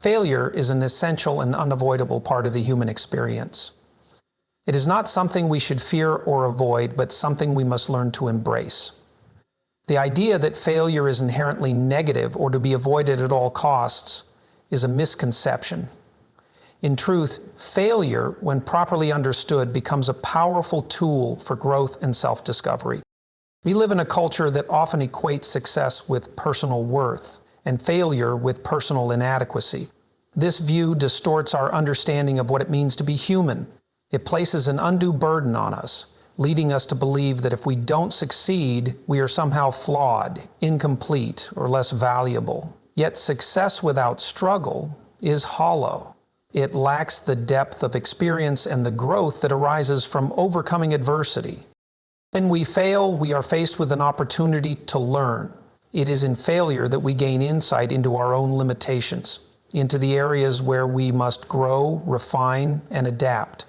Failure is an essential and unavoidable part of the human experience. It is not something we should fear or avoid, but something we must learn to embrace. The idea that failure is inherently negative or to be avoided at all costs is a misconception. In truth, failure, when properly understood, becomes a powerful tool for growth and self-discovery. We live in a culture that often equates success with personal worth and failure with personal inadequacy. This view distorts our understanding of what it means to be human. It places an undue burden on us, leading us to believe that if we don't succeed, we are somehow flawed, incomplete, or less valuable. Yet success without struggle is hollow. It lacks the depth of experience and the growth that arises from overcoming adversity. When we fail, we are faced with an opportunity to learn. It is in failure that we gain insight into our own limitations, into the areas where we must grow, refine, and adapt.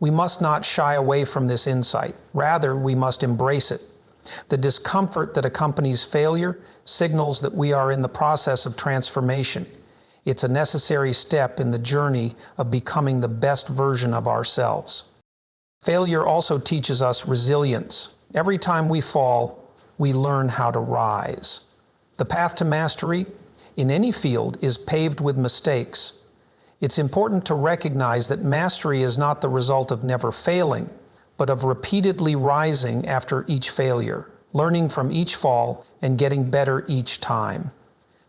We must not shy away from this insight. Rather, we must embrace it. The discomfort that accompanies failure signals that we are in the process of transformation. It's a necessary step in the journey of becoming the best version of ourselves. Failure also teaches us resilience. Every time we fall, we learn how to rise. The path to mastery in any field is paved with mistakes. It's important to recognize that mastery is not the result of never failing, but of repeatedly rising after each failure, learning from each fall, and getting better each time.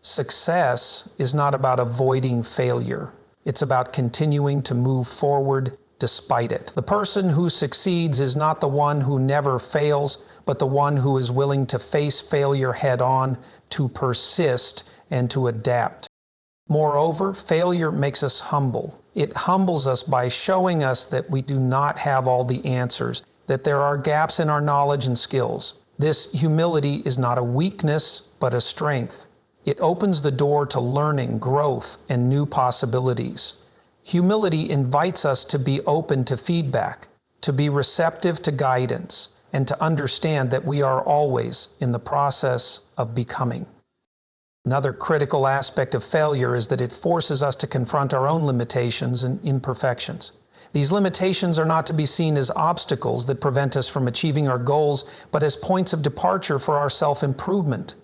Success is not about avoiding failure. It's about continuing to move forward despite it. The person who succeeds is not the one who never fails, but the one who is willing to face failure head-on, to persist, and to adapt. Moreover, failure makes us humble. It humbles us by showing us that we do not have all the answers, that there are gaps in our knowledge and skills. This humility is not a weakness, but a strength. It opens the door to learning, growth, and new possibilities. Humility invites us to be open to feedback, to be receptive to guidance, and to understand that we are always in the process of becoming. Another critical aspect of failure is that it forces us to confront our own limitations and imperfections. These limitations are not to be seen as obstacles that prevent us from achieving our goals, but as points of departure for our self-improvement.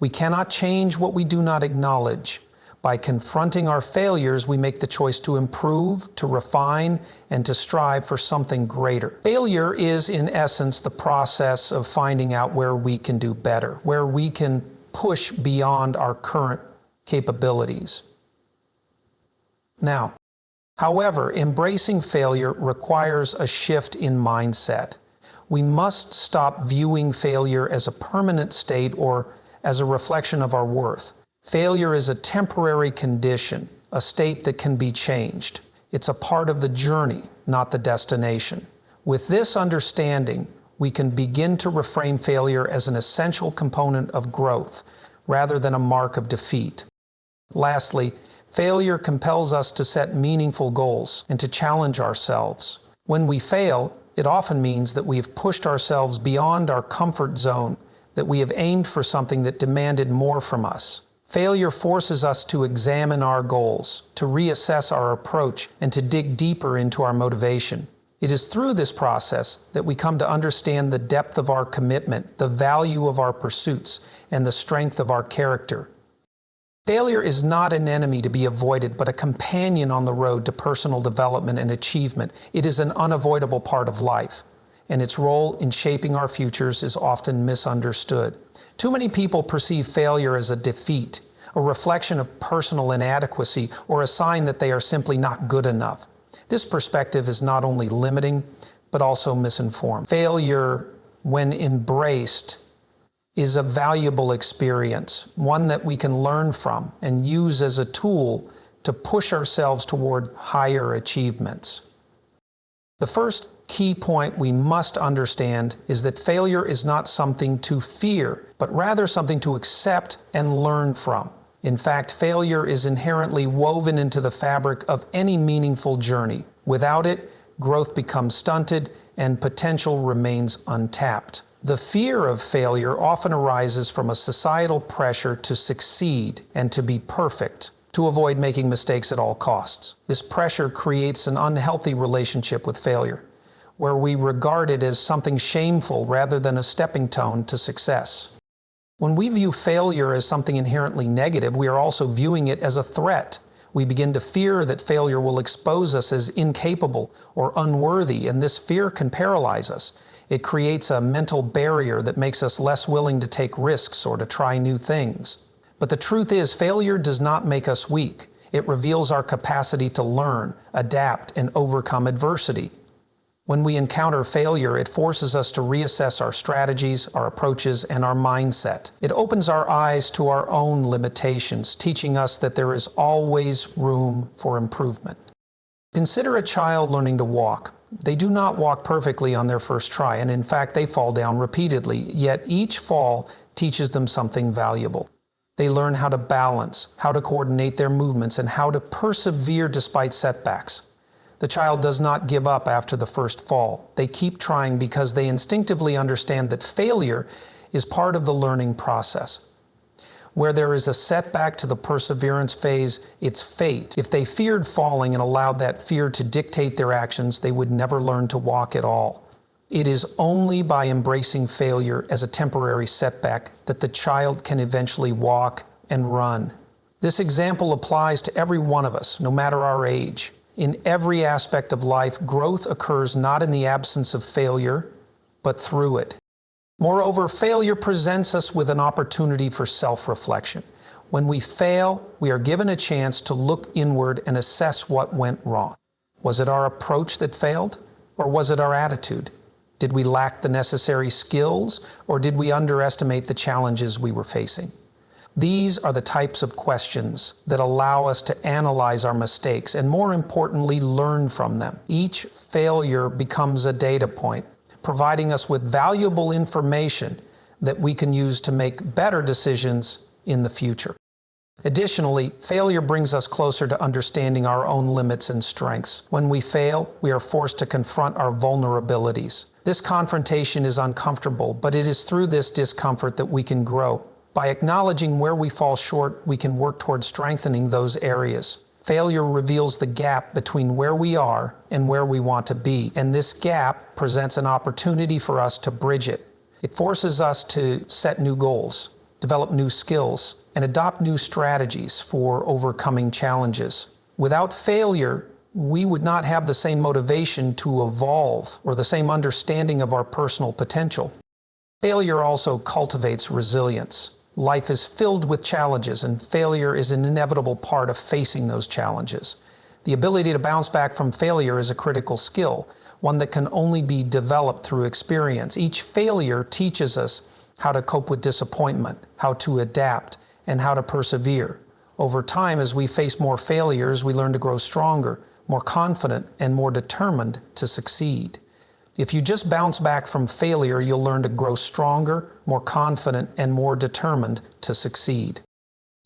We cannot change what we do not acknowledge. By confronting our failures, we make the choice to improve, to refine, and to strive for something greater. Failure is, in essence, the process of finding out where we can do better, where we can push beyond our current capabilities. Now, however, embracing failure requires a shift in mindset. We must stop viewing failure as a permanent state or as a reflection of our worth. Failure is a temporary condition, a state that can be changed. It's a part of the journey, not the destination. With this understanding, we can begin to reframe failure as an essential component of growth, rather than a mark of defeat. Lastly, failure compels us to set meaningful goals and to challenge ourselves. When we fail, it often means that we have pushed ourselves beyond our comfort zone, that we have aimed for something that demanded more from us. Failure forces us to examine our goals, to reassess our approach, and to dig deeper into our motivation. It is through this process that we come to understand the depth of our commitment, the value of our pursuits, and the strength of our character. Failure is not an enemy to be avoided, but a companion on the road to personal development and achievement. It is an unavoidable part of life, and its role in shaping our futures is often misunderstood. Too many people perceive failure as a defeat, a reflection of personal inadequacy, or a sign that they are simply not good enough. This perspective is not only limiting, but also misinformed. Failure, when embraced, is a valuable experience, one that we can learn from and use as a tool to push ourselves toward higher achievements. The first key point we must understand is that failure is not something to fear, but rather something to accept and learn from. In fact, failure is inherently woven into the fabric of any meaningful journey. Without it, growth becomes stunted and potential remains untapped. The fear of failure often arises from a societal pressure to succeed and to be perfect, to avoid making mistakes at all costs. This pressure creates an unhealthy relationship with failure, where we regard it as something shameful rather than a stepping stone to success. When we view failure as something inherently negative, we are also viewing it as a threat. We begin to fear that failure will expose us as incapable or unworthy, and this fear can paralyze us. It creates a mental barrier that makes us less willing to take risks or to try new things. But the truth is, failure does not make us weak. It reveals our capacity to learn, adapt, and overcome adversity. When we encounter failure, it forces us to reassess our strategies, our approaches, and our mindset. It opens our eyes to our own limitations, teaching us that there is always room for improvement. Consider a child learning to walk. They do not walk perfectly on their first try, and in fact, they fall down repeatedly, yet each fall teaches them something valuable. They learn how to balance, how to coordinate their movements, and how to persevere despite setbacks. The child does not give up after the first fall. They keep trying because they instinctively understand that failure is part of the learning process. Where there is a setback to the perseverance phase, it's fate. If they feared falling and allowed that fear to dictate their actions, they would never learn to walk at all. It is only by embracing failure as a temporary setback that the child can eventually walk and run. This example applies to every one of us, no matter our age. In every aspect of life, growth occurs not in the absence of failure, but through it. Moreover, failure presents us with an opportunity for self-reflection. When we fail, we are given a chance to look inward and assess what went wrong. Was it our approach that failed, or was it our attitude? Did we lack the necessary skills, or did we underestimate the challenges we were facing? These are the types of questions that allow us to analyze our mistakes and, more importantly, learn from them. Each failure becomes a data point, providing us with valuable information that we can use to make better decisions in the future. Additionally, failure brings us closer to understanding our own limits and strengths. When we fail, we are forced to confront our vulnerabilities. This confrontation is uncomfortable, but it is through this discomfort that we can grow. By acknowledging where we fall short, we can work towards strengthening those areas. Failure reveals the gap between where we are and where we want to be, and this gap presents an opportunity for us to bridge it. It forces us to set new goals, develop new skills, and adopt new strategies for overcoming challenges. Without failure, we would not have the same motivation to evolve or the same understanding of our personal potential. Failure also cultivates resilience. Life is filled with challenges, and failure is an inevitable part of facing those challenges. The ability to bounce back from failure is a critical skill, one that can only be developed through experience. Each failure teaches us how to cope with disappointment, how to adapt, and how to persevere. Over time, as we face more failures, we learn to grow stronger, more confident, and more determined to succeed. If you just bounce back from failure, you'll learn to grow stronger, more confident, and more determined to succeed.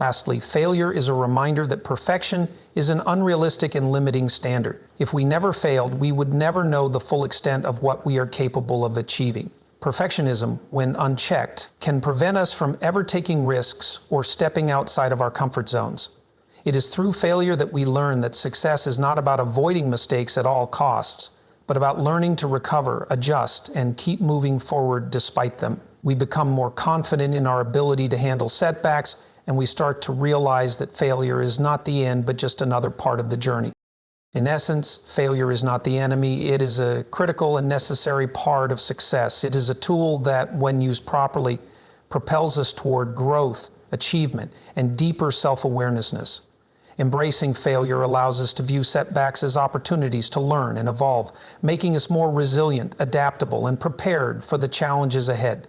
Lastly, failure is a reminder that perfection is an unrealistic and limiting standard. If we never failed, we would never know the full extent of what we are capable of achieving. Perfectionism, when unchecked, can prevent us from ever taking risks or stepping outside of our comfort zones. It is through failure that we learn that success is not about avoiding mistakes at all costs, but about learning to recover, adjust, and keep moving forward despite them. We become more confident in our ability to handle setbacks, and we start to realize that failure is not the end, but just another part of the journey. In essence, failure is not the enemy. It is a critical and necessary part of success. It is a tool that, when used properly, propels us toward growth, achievement, and deeper self-awareness. Embracing failure allows us to view setbacks as opportunities to learn and evolve, making us more resilient, adaptable, and prepared for the challenges ahead.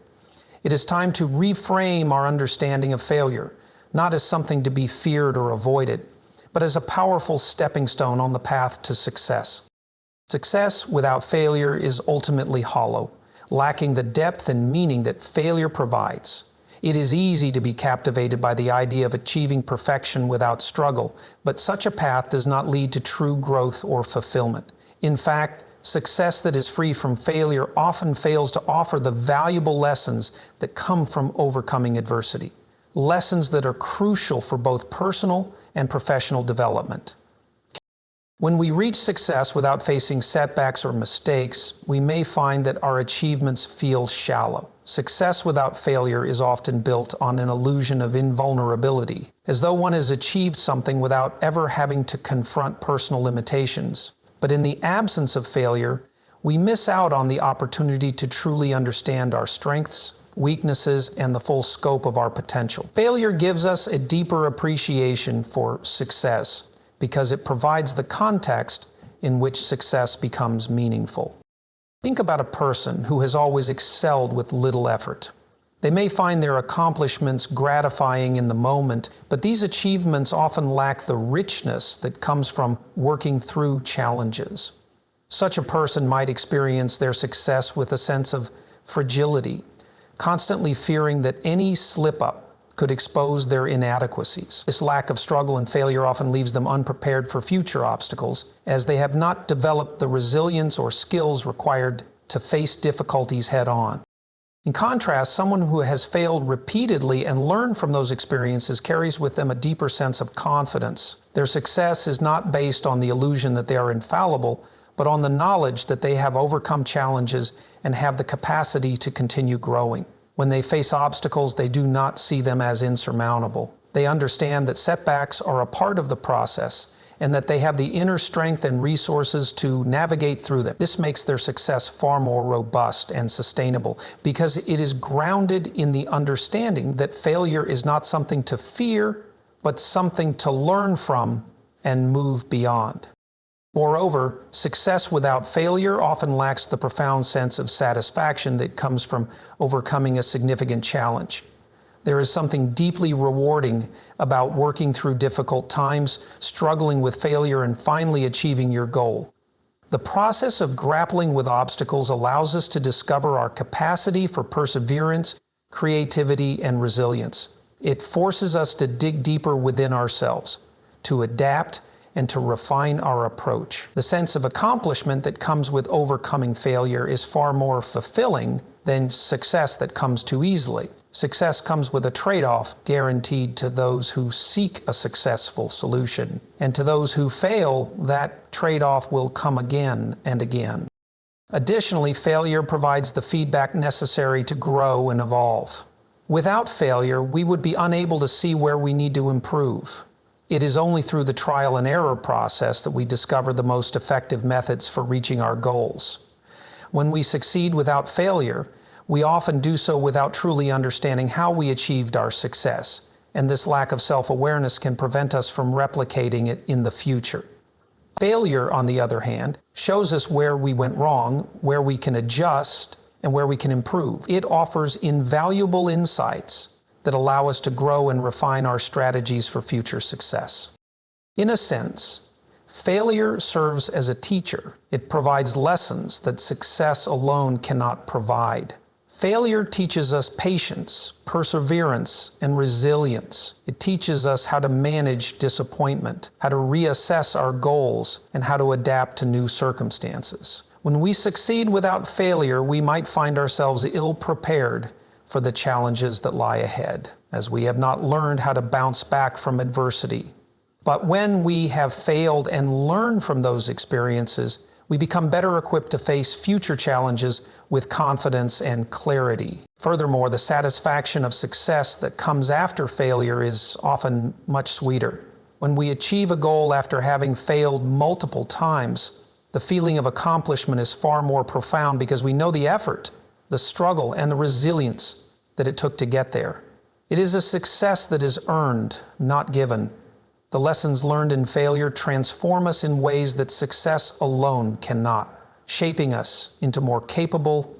It is time to reframe our understanding of failure, not as something to be feared or avoided, but as a powerful stepping stone on the path to success. Success without failure is ultimately hollow, lacking the depth and meaning that failure provides. It is easy to be captivated by the idea of achieving perfection without struggle, but such a path does not lead to true growth or fulfillment. In fact, success that is free from failure often fails to offer the valuable lessons that come from overcoming adversity. Lessons that are crucial for both personal and professional development. When we reach success without facing setbacks or mistakes, we may find that our achievements feel shallow. Success without failure is often built on an illusion of invulnerability, as though one has achieved something without ever having to confront personal limitations. But in the absence of failure, we miss out on the opportunity to truly understand our strengths, weaknesses, and the full scope of our potential. Failure gives us a deeper appreciation for success because it provides the context in which success becomes meaningful. Think about a person who has always excelled with little effort. They may find their accomplishments gratifying in the moment, but these achievements often lack the richness that comes from working through challenges. Such a person might experience their success with a sense of fragility, constantly fearing that any slip-up could expose their inadequacies. This lack of struggle and failure often leaves them unprepared for future obstacles, as they have not developed the resilience or skills required to face difficulties head-on. In contrast, someone who has failed repeatedly and learned from those experiences carries with them a deeper sense of confidence. Their success is not based on the illusion that they are infallible, but on the knowledge that they have overcome challenges and have the capacity to continue growing. When they face obstacles, they do not see them as insurmountable. They understand that setbacks are a part of the process and that they have the inner strength and resources to navigate through them. This makes their success far more robust and sustainable because it is grounded in the understanding that failure is not something to fear, but something to learn from and move beyond. Moreover, success without failure often lacks the profound sense of satisfaction that comes from overcoming a significant challenge. There is something deeply rewarding about working through difficult times, struggling with failure, and finally achieving your goal. The process of grappling with obstacles allows us to discover our capacity for perseverance, creativity, and resilience. It forces us to dig deeper within ourselves, to adapt, and to refine our approach. The sense of accomplishment that comes with overcoming failure is far more fulfilling than success that comes too easily. Success comes with a trade-off guaranteed to those who seek a successful solution. And to those who fail, that trade-off will come again and again. Additionally, failure provides the feedback necessary to grow and evolve. Without failure, we would be unable to see where we need to improve. It is only through the trial and error process that we discover the most effective methods for reaching our goals. When we succeed without failure, we often do so without truly understanding how we achieved our success, and this lack of self-awareness can prevent us from replicating it in the future. Failure, on the other hand, shows us where we went wrong, where we can adjust, and where we can improve. It offers invaluable insights that allow us to grow and refine our strategies for future success. In a sense, failure serves as a teacher. It provides lessons that success alone cannot provide. Failure teaches us patience, perseverance, and resilience. It teaches us how to manage disappointment, how to reassess our goals, and how to adapt to new circumstances. When we succeed without failure, we might find ourselves ill-prepared for the challenges that lie ahead, as we have not learned how to bounce back from adversity. But when we have failed and learned from those experiences, we become better equipped to face future challenges with confidence and clarity. Furthermore, the satisfaction of success that comes after failure is often much sweeter. When we achieve a goal after having failed multiple times, the feeling of accomplishment is far more profound because we know the effort, the struggle, and the resilience that it took to get there. It is a success that is earned, not given. The lessons learned in failure transform us in ways that success alone cannot, shaping us into more capable,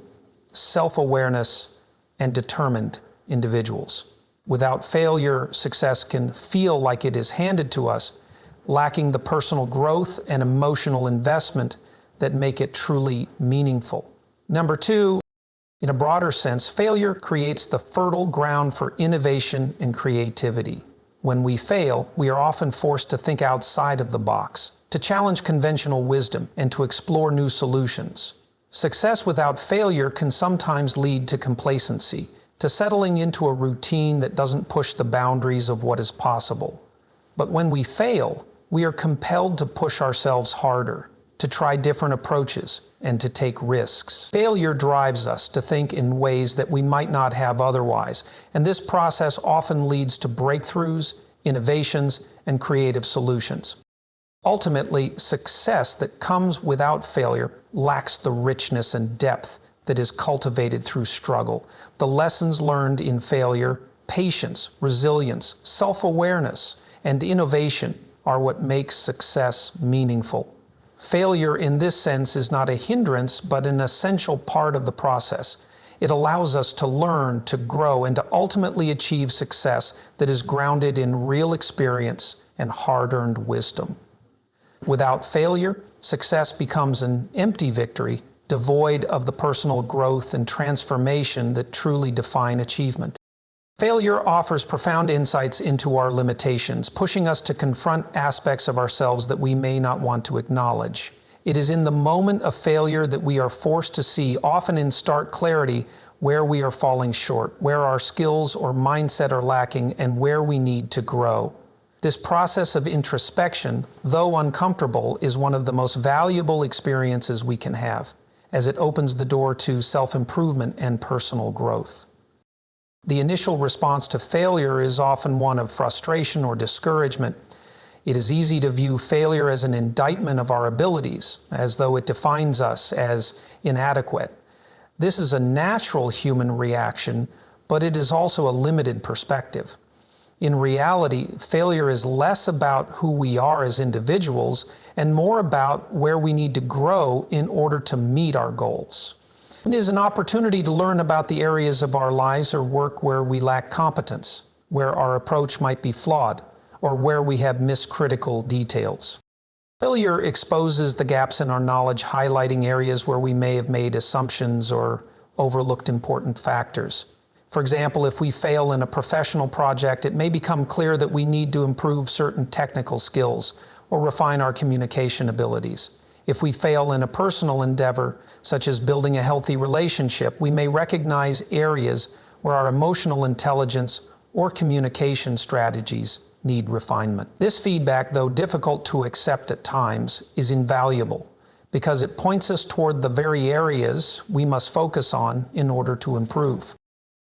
self-awareness, and determined individuals. Without failure, success can feel like it is handed to us, lacking the personal growth and emotional investment that make it truly meaningful. Number two, in a broader sense, failure creates the fertile ground for innovation and creativity. When we fail, we are often forced to think outside of the box, to challenge conventional wisdom, and to explore new solutions. Success without failure can sometimes lead to complacency, to settling into a routine that doesn't push the boundaries of what is possible. But when we fail, we are compelled to push ourselves harder, to try different approaches, and to take risks. Failure drives us to think in ways that we might not have otherwise, and this process often leads to breakthroughs, innovations, and creative solutions. Ultimately, success that comes without failure lacks the richness and depth that is cultivated through struggle. The lessons learned in failure, patience, resilience, self-awareness, and innovation are what makes success meaningful. Failure in this sense is not a hindrance, but an essential part of the process. It allows us to learn, to grow, and to ultimately achieve success that is grounded in real experience and hard-earned wisdom. Without failure, success becomes an empty victory, devoid of the personal growth and transformation that truly define achievement. Failure offers profound insights into our limitations, pushing us to confront aspects of ourselves that we may not want to acknowledge. It is in the moment of failure that we are forced to see, often in stark clarity, where we are falling short, where our skills or mindset are lacking, and where we need to grow. This process of introspection, though uncomfortable, is one of the most valuable experiences we can have, as it opens the door to self-improvement and personal growth. The initial response to failure is often one of frustration or discouragement. It is easy to view failure as an indictment of our abilities, as though it defines us as inadequate. This is a natural human reaction, but it is also a limited perspective. In reality, failure is less about who we are as individuals and more about where we need to grow in order to meet our goals. It is an opportunity to learn about the areas of our lives or work where we lack competence, where our approach might be flawed, or where we have missed critical details. Failure exposes the gaps in our knowledge, highlighting areas where we may have made assumptions or overlooked important factors. For example, if we fail in a professional project, it may become clear that we need to improve certain technical skills or refine our communication abilities. If we fail in a personal endeavor, such as building a healthy relationship, we may recognize areas where our emotional intelligence or communication strategies need refinement. This feedback, though difficult to accept at times, is invaluable because it points us toward the very areas we must focus on in order to improve.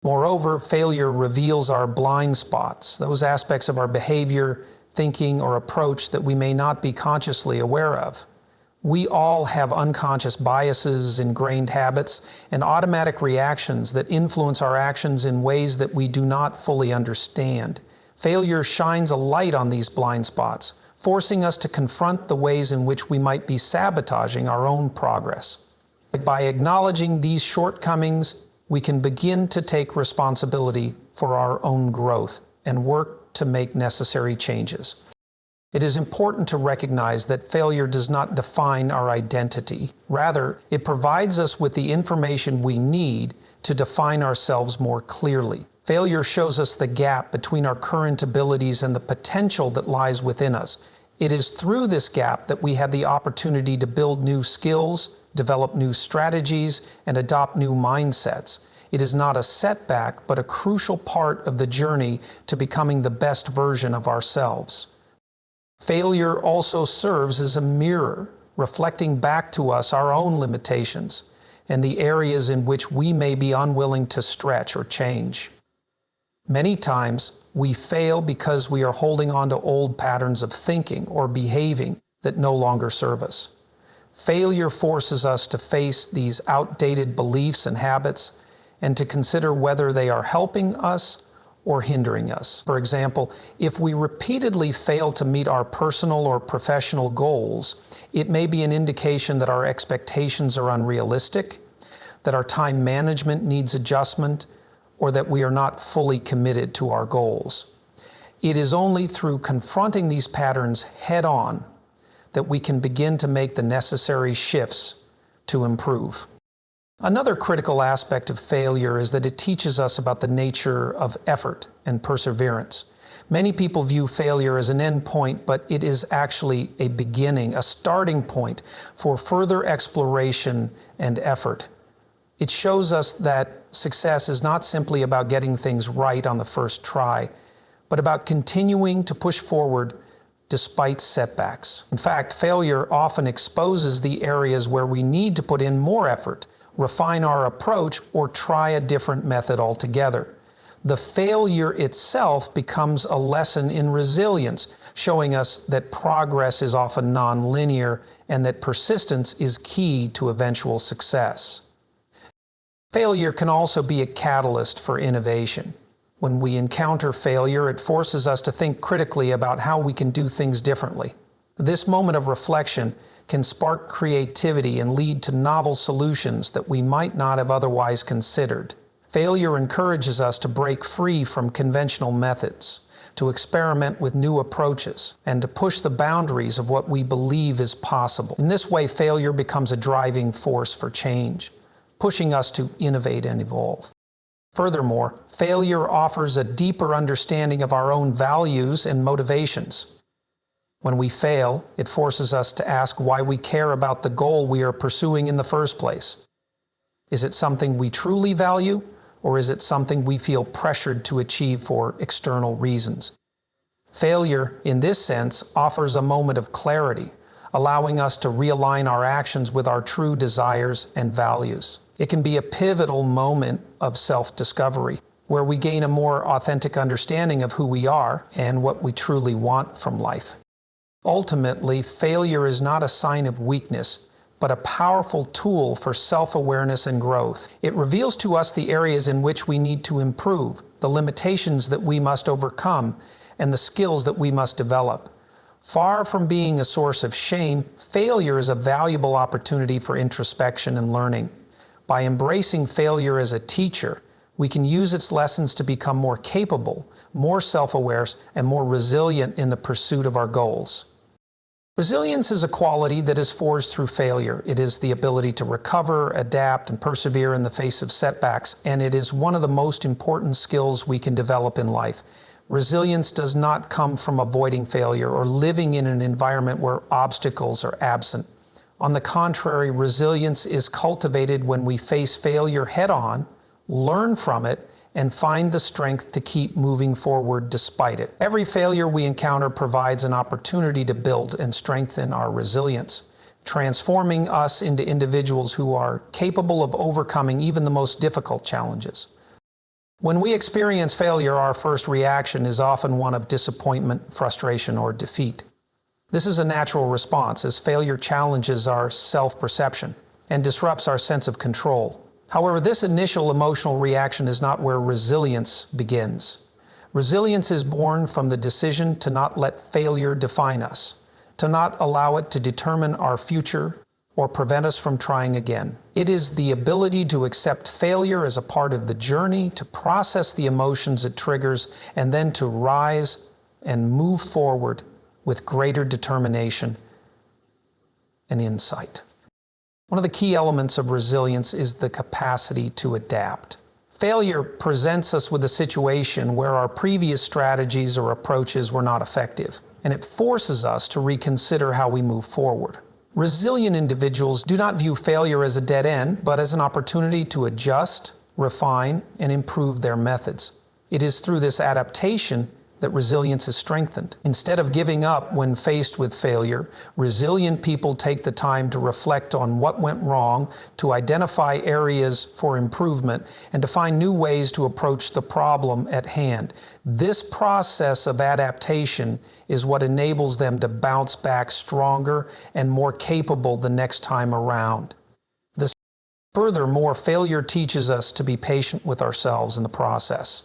Moreover, failure reveals our blind spots, those aspects of our behavior, thinking, or approach that we may not be consciously aware of. We all have unconscious biases, ingrained habits, and automatic reactions that influence our actions in ways that we do not fully understand. Failure shines a light on these blind spots, forcing us to confront the ways in which we might be sabotaging our own progress. By acknowledging these shortcomings, we can begin to take responsibility for our own growth and work to make necessary changes. It is important to recognize that failure does not define our identity. Rather, it provides us with the information we need to define ourselves more clearly. Failure shows us the gap between our current abilities and the potential that lies within us. It is through this gap that we have the opportunity to build new skills, develop new strategies, and adopt new mindsets. It is not a setback, but a crucial part of the journey to becoming the best version of ourselves. Failure also serves as a mirror, reflecting back to us our own limitations and the areas in which we may be unwilling to stretch or change. Many times, we fail because we are holding on to old patterns of thinking or behaving that no longer serve us. Failure forces us to face these outdated beliefs and habits and to consider whether they are helping us or hindering us. For example, if we repeatedly fail to meet our personal or professional goals, it may be an indication that our expectations are unrealistic, that our time management needs adjustment, or that we are not fully committed to our goals. It is only through confronting these patterns head-on that we can begin to make the necessary shifts to improve. Another critical aspect of failure is that it teaches us about the nature of effort and perseverance. Many people view failure as an end point, but it is actually a beginning, a starting point for further exploration and effort. It shows us that success is not simply about getting things right on the first try, but about continuing to push forward despite setbacks. In fact, failure often exposes the areas where we need to put in more effort, refine our approach, or try a different method altogether. The failure itself becomes a lesson in resilience, showing us that progress is often non-linear and that persistence is key to eventual success. Failure can also be a catalyst for innovation. When we encounter failure, it forces us to think critically about how we can do things differently. This moment of reflection can spark creativity and lead to novel solutions that we might not have otherwise considered. Failure encourages us to break free from conventional methods, to experiment with new approaches, and to push the boundaries of what we believe is possible. In this way, failure becomes a driving force for change, pushing us to innovate and evolve. Furthermore, failure offers a deeper understanding of our own values and motivations. When we fail, it forces us to ask why we care about the goal we are pursuing in the first place. Is it something we truly value, or is it something we feel pressured to achieve for external reasons? Failure, in this sense, offers a moment of clarity, allowing us to realign our actions with our true desires and values. It can be a pivotal moment of self-discovery, where we gain a more authentic understanding of who we are and what we truly want from life. Ultimately, failure is not a sign of weakness, but a powerful tool for self-awareness and growth. It reveals to us the areas in which we need to improve, the limitations that we must overcome, and the skills that we must develop. Far from being a source of shame, failure is a valuable opportunity for introspection and learning. By embracing failure as a teacher, we can use its lessons to become more capable, more self-aware, and more resilient in the pursuit of our goals. Resilience is a quality that is forged through failure. It is the ability to recover, adapt, and persevere in the face of setbacks, and it is one of the most important skills we can develop in life. Resilience does not come from avoiding failure or living in an environment where obstacles are absent. On the contrary, resilience is cultivated when we face failure head-on, learn from it, and find the strength to keep moving forward despite it. Every failure we encounter provides an opportunity to build and strengthen our resilience, transforming us into individuals who are capable of overcoming even the most difficult challenges. When we experience failure, our first reaction is often one of disappointment, frustration, or defeat. This is a natural response, as failure challenges our self-perception and disrupts our sense of control. However, this initial emotional reaction is not where resilience begins. Resilience is born from the decision to not let failure define us, to not allow it to determine our future or prevent us from trying again. It is the ability to accept failure as a part of the journey, to process the emotions it triggers, and then to rise and move forward with greater determination and insight. One of the key elements of resilience is the capacity to adapt. Failure presents us with a situation where our previous strategies or approaches were not effective, and it forces us to reconsider how we move forward. Resilient individuals do not view failure as a dead end, but as an opportunity to adjust, refine, and improve their methods. It is through this adaptation that resilience is strengthened. Instead of giving up when faced with failure, resilient people take the time to reflect on what went wrong, to identify areas for improvement, and to find new ways to approach the problem at hand. This process of adaptation is what enables them to bounce back stronger and more capable the next time around. Furthermore, failure teaches us to be patient with ourselves in the process.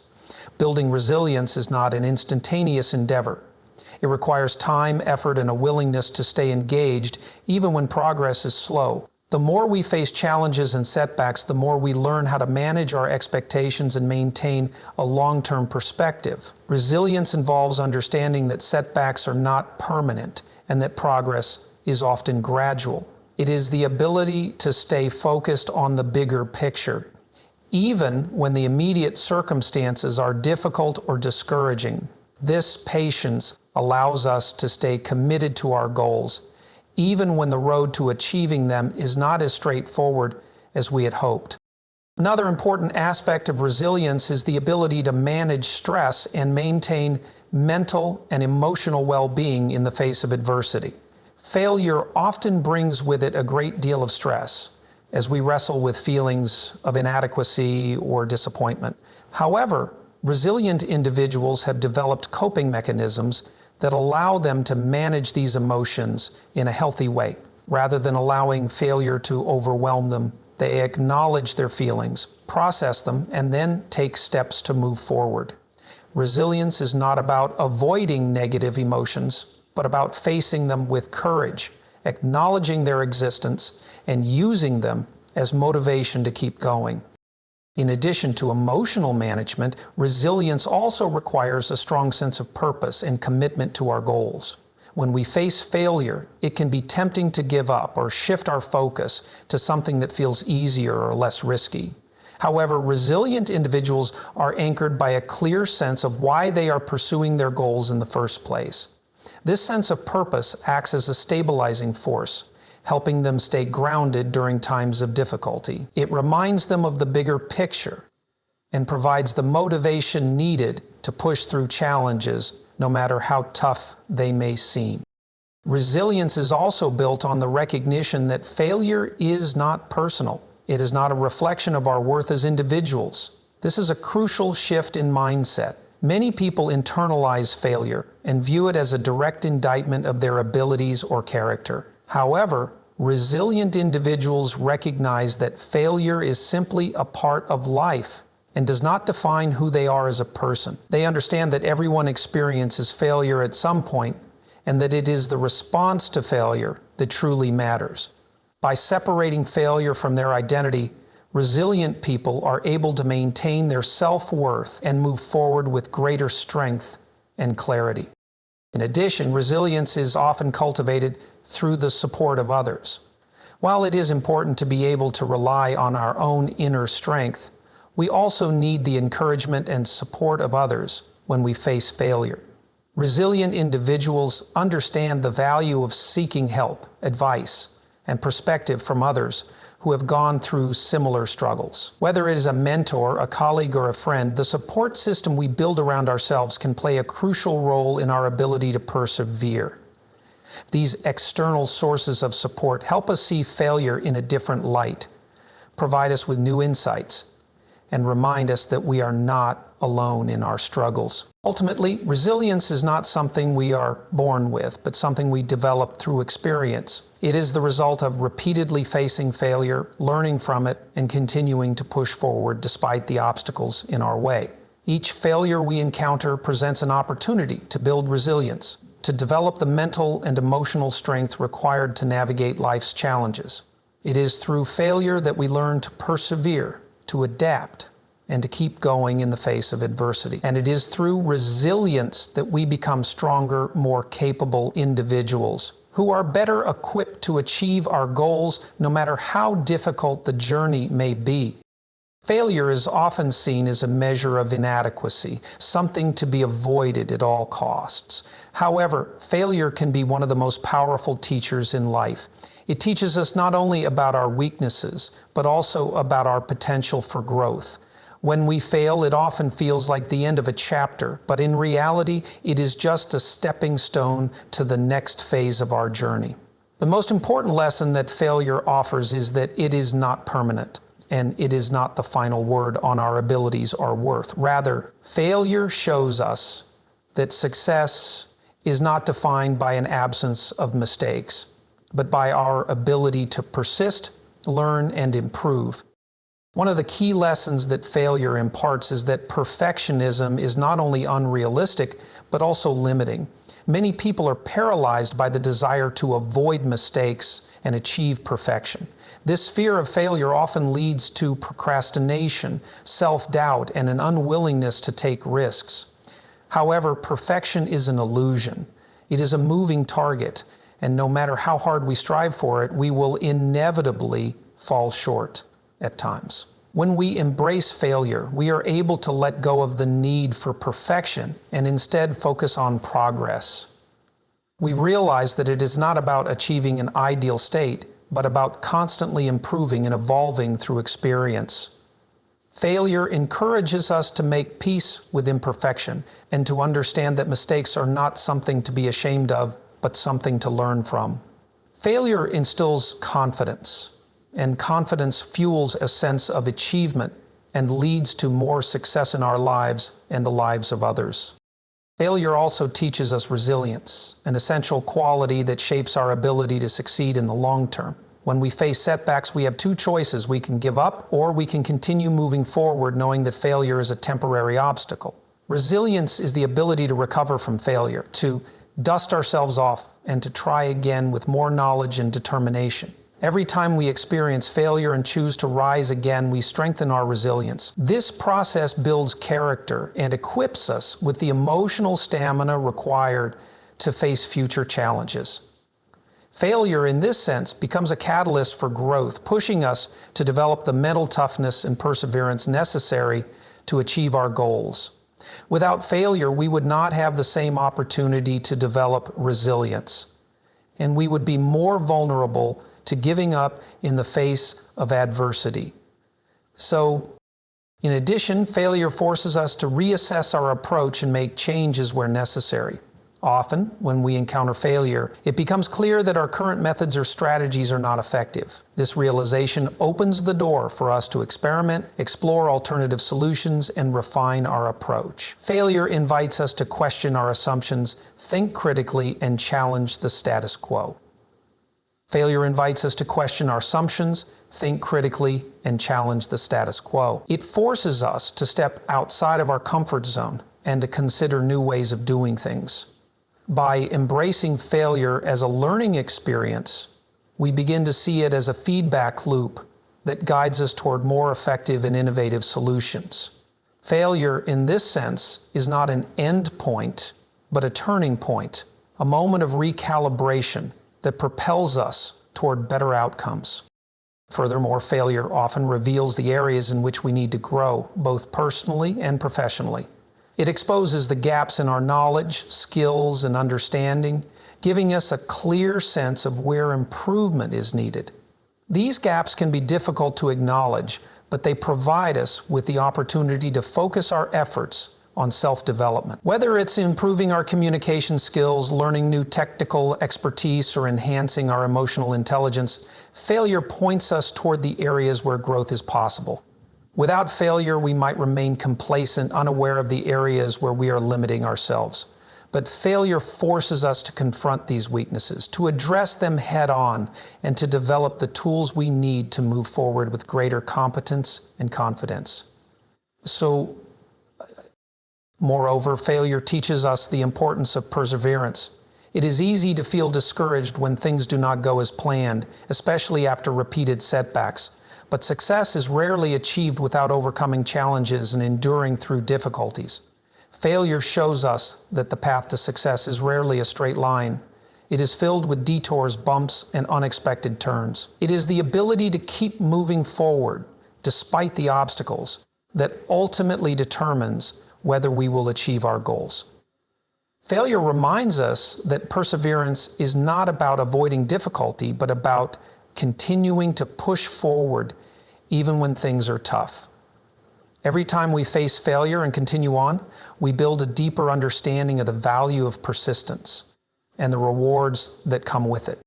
Building resilience is not an instantaneous endeavor. It requires time, effort, and a willingness to stay engaged even when progress is slow. The more we face challenges and setbacks, the more we learn how to manage our expectations and maintain a long-term perspective. Resilience involves understanding that setbacks are not permanent and that progress is often gradual. It is the ability to stay focused on the bigger picture, even when the immediate circumstances are difficult or discouraging. This patience allows us to stay committed to our goals, even when the road to achieving them is not as straightforward as we had hoped. Another important aspect of resilience is the ability to manage stress and maintain mental and emotional well-being in the face of adversity. Failure often brings with it a great deal of stress as we wrestle with feelings of inadequacy or disappointment. However, resilient individuals have developed coping mechanisms that allow them to manage these emotions in a healthy way. Rather than allowing failure to overwhelm them, they acknowledge their feelings, process them, and then take steps to move forward. Resilience is not about avoiding negative emotions, but about facing them with courage, acknowledging their existence, and using them as motivation to keep going. In addition to emotional management, resilience also requires a strong sense of purpose and commitment to our goals. When we face failure, it can be tempting to give up or shift our focus to something that feels easier or less risky. However, resilient individuals are anchored by a clear sense of why they are pursuing their goals in the first place. This sense of purpose acts as a stabilizing force, helping them stay grounded during times of difficulty. It reminds them of the bigger picture and provides the motivation needed to push through challenges, no matter how tough they may seem. Resilience is also built on the recognition that failure is not personal. It is not a reflection of our worth as individuals. This is a crucial shift in mindset. Many people internalize failure and view it as a direct indictment of their abilities or character. However, resilient individuals recognize that failure is simply a part of life and does not define who they are as a person. They understand that everyone experiences failure at some point, and that it is the response to failure that truly matters. By separating failure from their identity, resilient people are able to maintain their self-worth and move forward with greater strength and clarity. In addition, resilience is often cultivated through the support of others. While it is important to be able to rely on our own inner strength, we also need the encouragement and support of others when we face failure. Resilient individuals understand the value of seeking help, advice, and perspective from others who have gone through similar struggles. Whether it is a mentor, a colleague, or a friend, the support system we build around ourselves can play a crucial role in our ability to persevere. These external sources of support help us see failure in a different light, provide us with new insights, and remind us that we are not alone in our struggles. Ultimately, resilience is not something we are born with, but something we develop through experience. It is the result of repeatedly facing failure, learning from it, and continuing to push forward despite the obstacles in our way. Each failure we encounter presents an opportunity to build resilience, to develop the mental and emotional strength required to navigate life's challenges. It is through failure that we learn to persevere, to adapt, and to keep going in the face of adversity. And it is through resilience that we become stronger, more capable individuals who are better equipped to achieve our goals no matter how difficult the journey may be. Failure is often seen as a measure of inadequacy, something to be avoided at all costs. However, failure can be one of the most powerful teachers in life. It teaches us not only about our weaknesses, but also about our potential for growth. When we fail, it often feels like the end of a chapter, but in reality, it is just a stepping stone to the next phase of our journey. The most important lesson that failure offers is that it is not permanent, and it is not the final word on our abilities or worth. Rather, failure shows us that success is not defined by an absence of mistakes, but by our ability to persist, learn, and improve. One of the key lessons that failure imparts is that perfectionism is not only unrealistic, but also limiting. Many people are paralyzed by the desire to avoid mistakes and achieve perfection. This fear of failure often leads to procrastination, self-doubt, and an unwillingness to take risks. However, perfection is an illusion. It is a moving target, and no matter how hard we strive for it, we will inevitably fall short at times. When we embrace failure, we are able to let go of the need for perfection and instead focus on progress. We realize that it is not about achieving an ideal state, but about constantly improving and evolving through experience. Failure encourages us to make peace with imperfection and to understand that mistakes are not something to be ashamed of, but something to learn from. Failure instills confidence, and confidence fuels a sense of achievement and leads to more success in our lives and the lives of others. Failure also teaches us resilience, an essential quality that shapes our ability to succeed in the long term. When we face setbacks, we have two choices. We can give up, or we can continue moving forward knowing that failure is a temporary obstacle. Resilience is the ability to recover from failure, to dust ourselves off, and to try again with more knowledge and determination. Every time we experience failure and choose to rise again, we strengthen our resilience. This process builds character and equips us with the emotional stamina required to face future challenges. Failure, in this sense, becomes a catalyst for growth, pushing us to develop the mental toughness and perseverance necessary to achieve our goals. Without failure, we would not have the same opportunity to develop resilience, and we would be more vulnerable to giving up in the face of adversity. So, in addition, failure forces us to reassess our approach and make changes where necessary. Often, when we encounter failure, it becomes clear that our current methods or strategies are not effective. This realization opens the door for us to experiment, explore alternative solutions, and refine our approach. Failure invites us to question our assumptions, think critically, and challenge the status quo. Failure invites us to question our assumptions, think critically, and challenge the status quo. It forces us to step outside of our comfort zone and to consider new ways of doing things. By embracing failure as a learning experience, we begin to see it as a feedback loop that guides us toward more effective and innovative solutions. Failure, in this sense, is not an end point, but a turning point, a moment of recalibration that propels us toward better outcomes. Furthermore, failure often reveals the areas in which we need to grow, both personally and professionally. It exposes the gaps in our knowledge, skills, and understanding, giving us a clear sense of where improvement is needed. These gaps can be difficult to acknowledge, but they provide us with the opportunity to focus our efforts on self-development. Whether it's improving our communication skills, learning new technical expertise, or enhancing our emotional intelligence, failure points us toward the areas where growth is possible. Without failure, we might remain complacent, unaware of the areas where we are limiting ourselves. But failure forces us to confront these weaknesses, to address them head on, and to develop the tools we need to move forward with greater competence and confidence. So, moreover, failure teaches us the importance of perseverance. It is easy to feel discouraged when things do not go as planned, especially after repeated setbacks. But success is rarely achieved without overcoming challenges and enduring through difficulties. Failure shows us that the path to success is rarely a straight line. It is filled with detours, bumps, and unexpected turns. It is the ability to keep moving forward, despite the obstacles, that ultimately determines whether we will achieve our goals. Failure reminds us that perseverance is not about avoiding difficulty, but about continuing to push forward even when things are tough. Every time we face failure and continue on, we build a deeper understanding of the value of persistence and the rewards that come with it.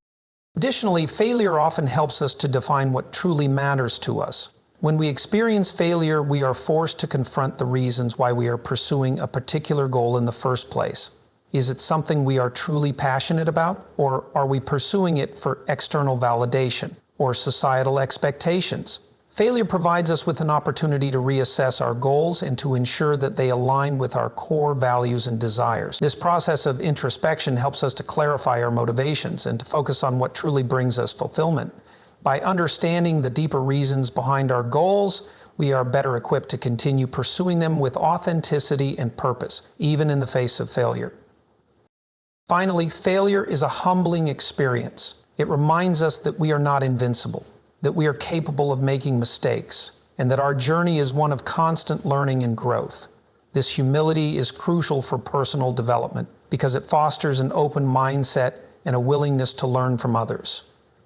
Additionally, failure often helps us to define what truly matters to us. When we experience failure, we are forced to confront the reasons why we are pursuing a particular goal in the first place. Is it something we are truly passionate about, or are we pursuing it for external validation or societal expectations? Failure provides us with an opportunity to reassess our goals and to ensure that they align with our core values and desires. This process of introspection helps us to clarify our motivations and to focus on what truly brings us fulfillment. By understanding the deeper reasons behind our goals, we are better equipped to continue pursuing them with authenticity and purpose, even in the face of failure. Finally, failure is a humbling experience. It reminds us that we are not invincible, that we are capable of making mistakes, and that our journey is one of constant learning and growth. This humility is crucial for personal development because it fosters an open mindset and a willingness to learn from others.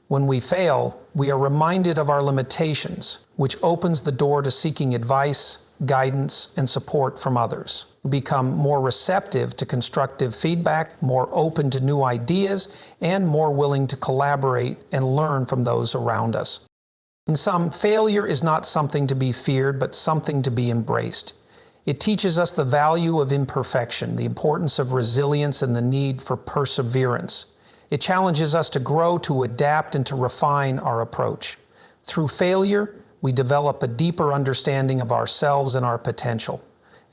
When we fail, we are reminded of our limitations, which opens the door to seeking advice, guidance, and support from others. We become more receptive to constructive feedback, more open to new ideas, and more willing to collaborate and learn from those around us. In sum, failure is not something to be feared, but something to be embraced. It teaches us the value of imperfection, the importance of resilience, and the need for perseverance. It challenges us to grow, to adapt, and to refine our approach. Through failure, we develop a deeper understanding of ourselves and our potential,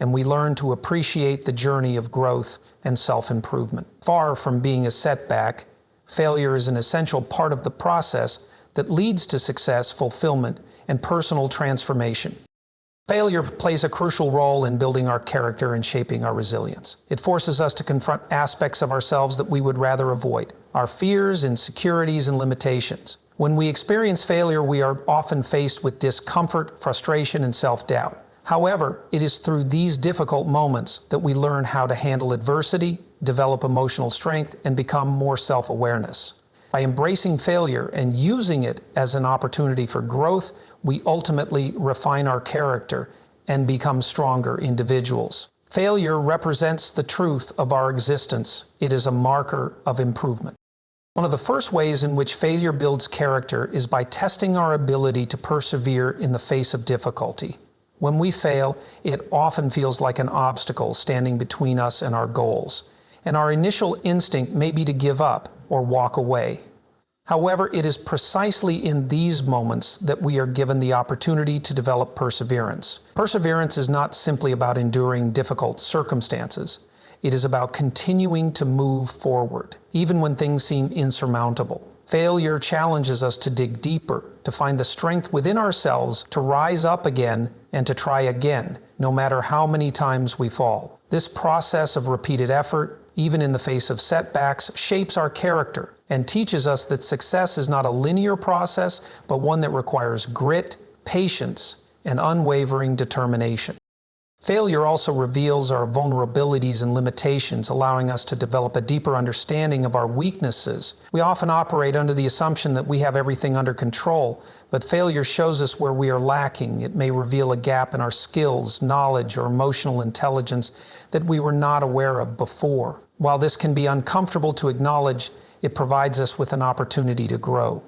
and we learn to appreciate the journey of growth and self-improvement. Far from being a setback, failure is an essential part of the process that leads to success, fulfillment, and personal transformation. Failure plays a crucial role in building our character and shaping our resilience. It forces us to confront aspects of ourselves that we would rather avoid, our fears, insecurities, and limitations. When we experience failure, we are often faced with discomfort, frustration, and self-doubt. However, it is through these difficult moments that we learn how to handle adversity, develop emotional strength, and become more self-awareness. By embracing failure and using it as an opportunity for growth, we ultimately refine our character and become stronger individuals. Failure represents the truth of our existence. It is a marker of improvement. One of the first ways in which failure builds character is by testing our ability to persevere in the face of difficulty. When we fail, it often feels like an obstacle standing between us and our goals, and our initial instinct may be to give up or walk away. However, it is precisely in these moments that we are given the opportunity to develop perseverance. Perseverance is not simply about enduring difficult circumstances. It is about continuing to move forward, even when things seem insurmountable. Failure challenges us to dig deeper, to find the strength within ourselves to rise up again and to try again, no matter how many times we fall. This process of repeated effort, even in the face of setbacks, shapes our character and teaches us that success is not a linear process, but one that requires grit, patience, and unwavering determination. Failure also reveals our vulnerabilities and limitations, allowing us to develop a deeper understanding of our weaknesses. We often operate under the assumption that we have everything under control, but failure shows us where we are lacking. It may reveal a gap in our skills, knowledge, or emotional intelligence that we were not aware of before. While this can be uncomfortable to acknowledge, it provides us with an opportunity to grow.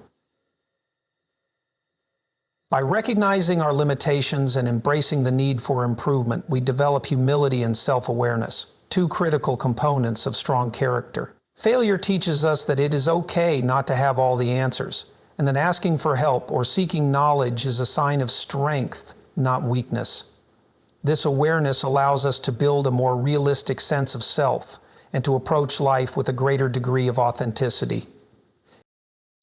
By recognizing our limitations and embracing the need for improvement, we develop humility and self-awareness, two critical components of strong character. Failure teaches us that it is okay not to have all the answers, and that asking for help or seeking knowledge is a sign of strength, not weakness. This awareness allows us to build a more realistic sense of self and to approach life with a greater degree of authenticity.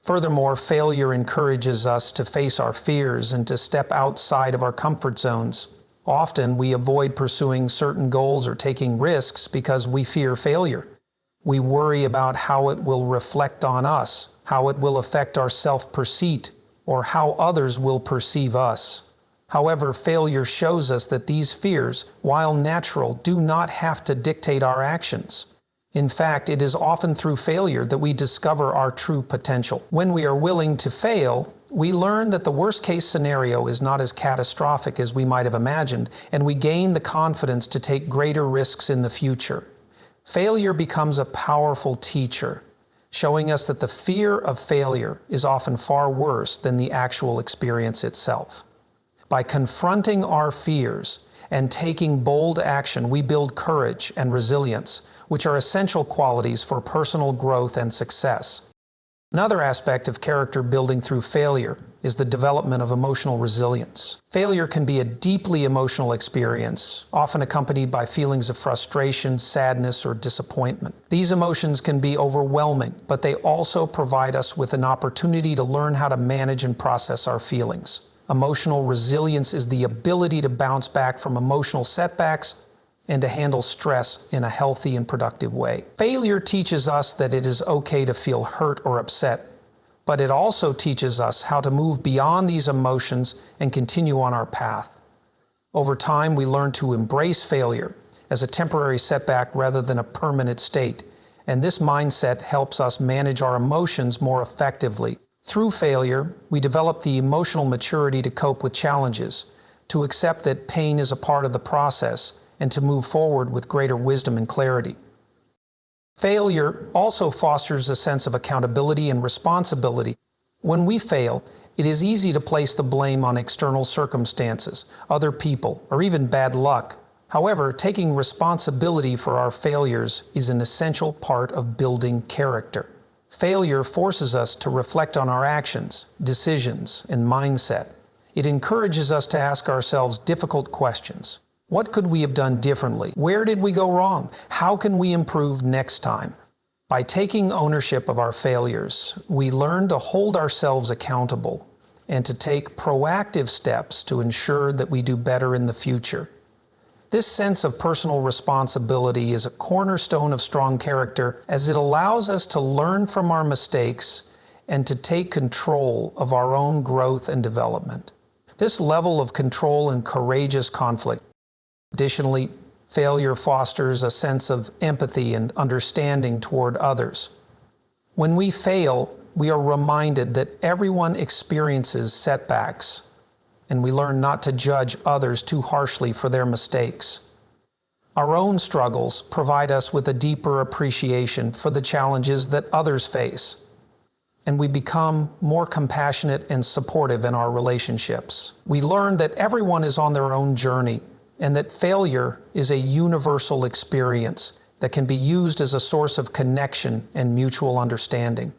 Furthermore, failure encourages us to face our fears and to step outside of our comfort zones. Often, we avoid pursuing certain goals or taking risks because we fear failure. We worry about how it will reflect on us, how it will affect our self-perceit, or how others will perceive us. However, failure shows us that these fears, while natural, do not have to dictate our actions. In fact, it is often through failure that we discover our true potential. When we are willing to fail, we learn that the worst-case scenario is not as catastrophic as we might have imagined, and we gain the confidence to take greater risks in the future. Failure becomes a powerful teacher, showing us that the fear of failure is often far worse than the actual experience itself. By confronting our fears and taking bold action, we build courage and resilience, which are essential qualities for personal growth and success. Another aspect of character building through failure is the development of emotional resilience. Failure can be a deeply emotional experience, often accompanied by feelings of frustration, sadness, or disappointment. These emotions can be overwhelming, but they also provide us with an opportunity to learn how to manage and process our feelings. Emotional resilience is the ability to bounce back from emotional setbacks and to handle stress in a healthy and productive way. Failure teaches us that it is okay to feel hurt or upset, but it also teaches us how to move beyond these emotions and continue on our path. Over time, we learn to embrace failure as a temporary setback rather than a permanent state, and this mindset helps us manage our emotions more effectively. Through failure, we develop the emotional maturity to cope with challenges, to accept that pain is a part of the process, and to move forward with greater wisdom and clarity. Failure also fosters a sense of accountability and responsibility. When we fail, it is easy to place the blame on external circumstances, other people, or even bad luck. However, taking responsibility for our failures is an essential part of building character. Failure forces us to reflect on our actions, decisions, and mindset. It encourages us to ask ourselves difficult questions. What could we have done differently? Where did we go wrong? How can we improve next time? By taking ownership of our failures, we learn to hold ourselves accountable and to take proactive steps to ensure that we do better in the future. This sense of personal responsibility is a cornerstone of strong character, as it allows us to learn from our mistakes and to take control of our own growth and development. This level of control and courageous conflict. Additionally, failure fosters a sense of empathy and understanding toward others. When we fail, we are reminded that everyone experiences setbacks, and we learn not to judge others too harshly for their mistakes. Our own struggles provide us with a deeper appreciation for the challenges that others face, and we become more compassionate and supportive in our relationships. We learn that everyone is on their own journey, and that failure is a universal experience that can be used as a source of connection and mutual understanding.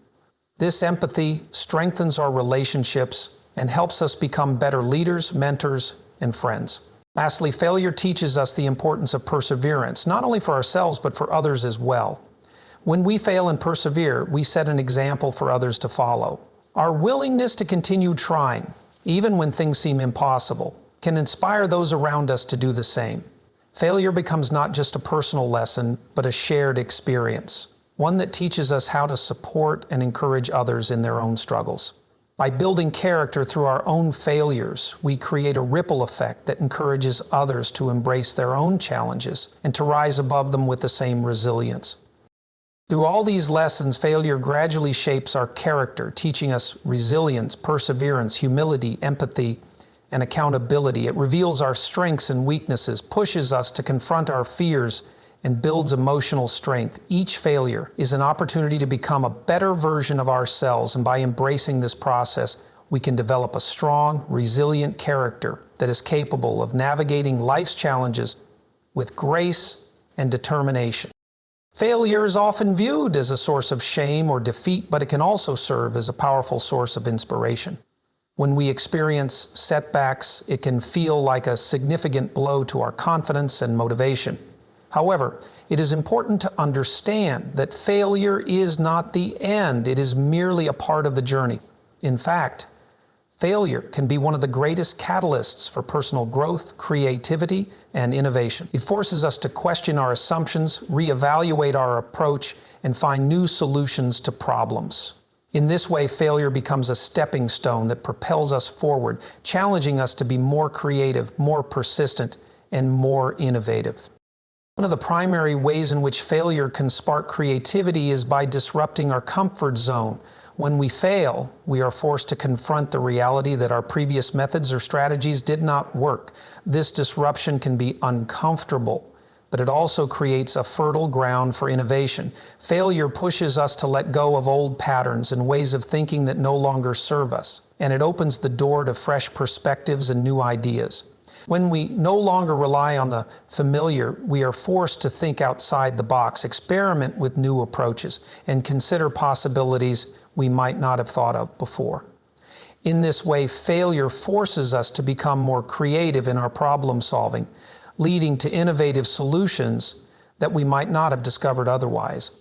This empathy strengthens our relationships and helps us become better leaders, mentors, and friends. Lastly, failure teaches us the importance of perseverance, not only for ourselves, but for others as well. When we fail and persevere, we set an example for others to follow. Our willingness to continue trying, even when things seem impossible, can inspire those around us to do the same. Failure becomes not just a personal lesson, but a shared experience, one that teaches us how to support and encourage others in their own struggles. By building character through our own failures, we create a ripple effect that encourages others to embrace their own challenges and to rise above them with the same resilience. Through all these lessons, failure gradually shapes our character, teaching us resilience, perseverance, humility, empathy, and accountability. It reveals our strengths and weaknesses, pushes us to confront our fears, and builds emotional strength. Each failure is an opportunity to become a better version of ourselves, and by embracing this process, we can develop a strong, resilient character that is capable of navigating life's challenges with grace and determination. Failure is often viewed as a source of shame or defeat, but it can also serve as a powerful source of inspiration. When we experience setbacks, it can feel like a significant blow to our confidence and motivation. However, it is important to understand that failure is not the end. It is merely a part of the journey. In fact, failure can be one of the greatest catalysts for personal growth, creativity, and innovation. It forces us to question our assumptions, reevaluate our approach, and find new solutions to problems. In this way, failure becomes a stepping stone that propels us forward, challenging us to be more creative, more persistent, and more innovative. One of the primary ways in which failure can spark creativity is by disrupting our comfort zone. When we fail, we are forced to confront the reality that our previous methods or strategies did not work. This disruption can be uncomfortable, but it also creates a fertile ground for innovation. Failure pushes us to let go of old patterns and ways of thinking that no longer serve us, and it opens the door to fresh perspectives and new ideas. When we no longer rely on the familiar, we are forced to think outside the box, experiment with new approaches, and consider possibilities we might not have thought of before. In this way, failure forces us to become more creative in our problem solving, leading to innovative solutions that we might not have discovered otherwise.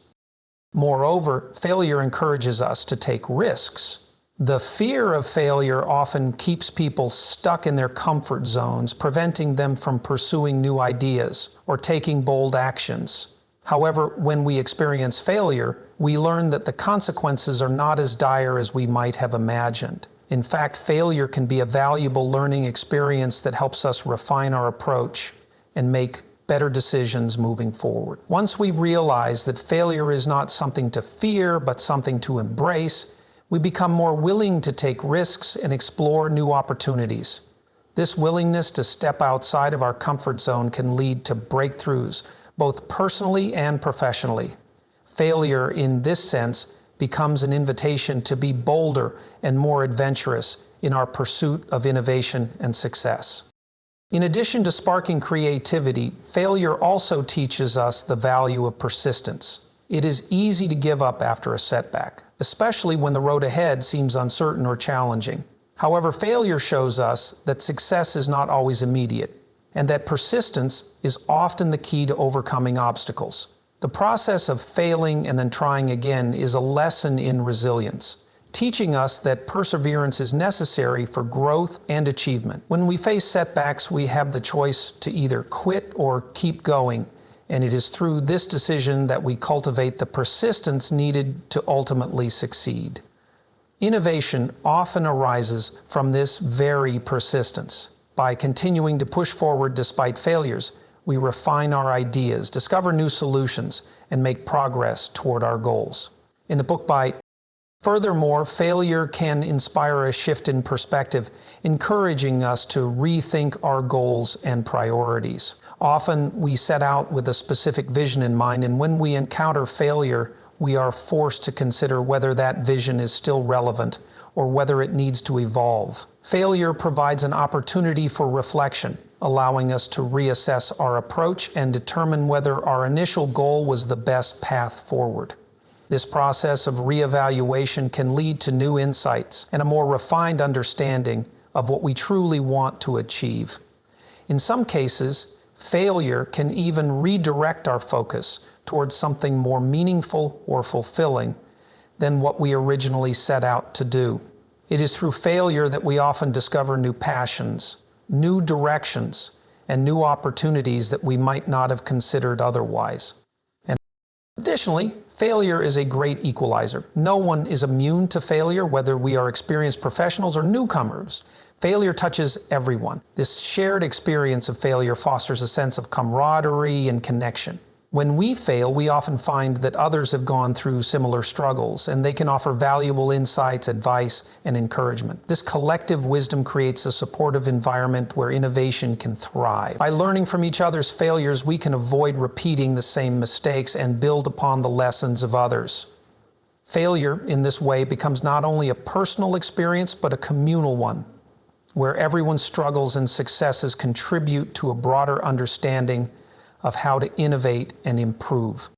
Moreover, failure encourages us to take risks. The fear of failure often keeps people stuck in their comfort zones, preventing them from pursuing new ideas or taking bold actions. However, when we experience failure, we learn that the consequences are not as dire as we might have imagined. In fact, failure can be a valuable learning experience that helps us refine our approach and make better decisions moving forward. Once we realize that failure is not something to fear, but something to embrace, We become more willing to take risks and explore new opportunities. This willingness to step outside of our comfort zone can lead to breakthroughs, both personally and professionally. Failure, in this sense, becomes an invitation to be bolder and more adventurous in our pursuit of innovation and success. In addition to sparking creativity, failure also teaches us the value of persistence. It is easy to give up after a setback, especially when the road ahead seems uncertain or challenging. However, failure shows us that success is not always immediate, and that persistence is often the key to overcoming obstacles. The process of failing and then trying again is a lesson in resilience, teaching us that perseverance is necessary for growth and achievement. When we face setbacks, we have the choice to either quit or keep going, and it is through this decision that we cultivate the persistence needed to ultimately succeed. Innovation often arises from this very persistence. By continuing to push forward despite failures, we refine our ideas, discover new solutions, and make progress toward our goals. In the book by Furthermore, failure can inspire a shift in perspective, encouraging us to rethink our goals and priorities. Often, we set out with a specific vision in mind, and when we encounter failure, we are forced to consider whether that vision is still relevant or whether it needs to evolve. Failure provides an opportunity for reflection, allowing us to reassess our approach and determine whether our initial goal was the best path forward. This process of reevaluation can lead to new insights and a more refined understanding of what we truly want to achieve. In some cases, failure can even redirect our focus towards something more meaningful or fulfilling than what we originally set out to do. It is through failure that we often discover new passions, new directions, and new opportunities that we might not have considered otherwise. And additionally, failure is a great equalizer. No one is immune to failure, whether we are experienced professionals or newcomers. Failure touches everyone. This shared experience of failure fosters a sense of camaraderie and connection. When we fail, we often find that others have gone through similar struggles, and they can offer valuable insights, advice, and encouragement. This collective wisdom creates a supportive environment where innovation can thrive. By learning from each other's failures, we can avoid repeating the same mistakes and build upon the lessons of others. Failure, in this way, becomes not only a personal experience, but a communal one, where everyone's struggles and successes contribute to a broader understanding of how to innovate and improve.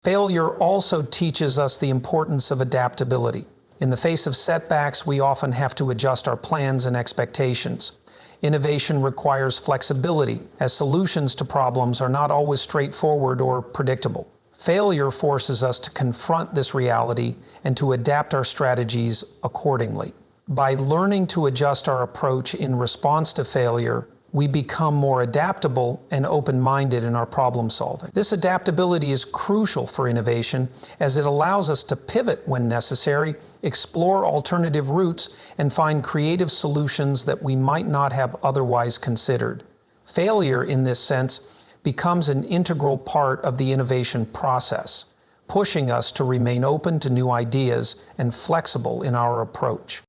Failure also teaches us the importance of adaptability. In the face of setbacks, we often have to adjust our plans and expectations. Innovation requires flexibility, as solutions to problems are not always straightforward or predictable. Failure forces us to confront this reality and to adapt our strategies accordingly. By learning to adjust our approach in response to failure, we become more adaptable and open-minded in our problem solving. This adaptability is crucial for innovation, as it allows us to pivot when necessary, explore alternative routes, and find creative solutions that we might not have otherwise considered. Failure, in this sense, becomes an integral part of the innovation process, pushing us to remain open to new ideas and flexible in our approach.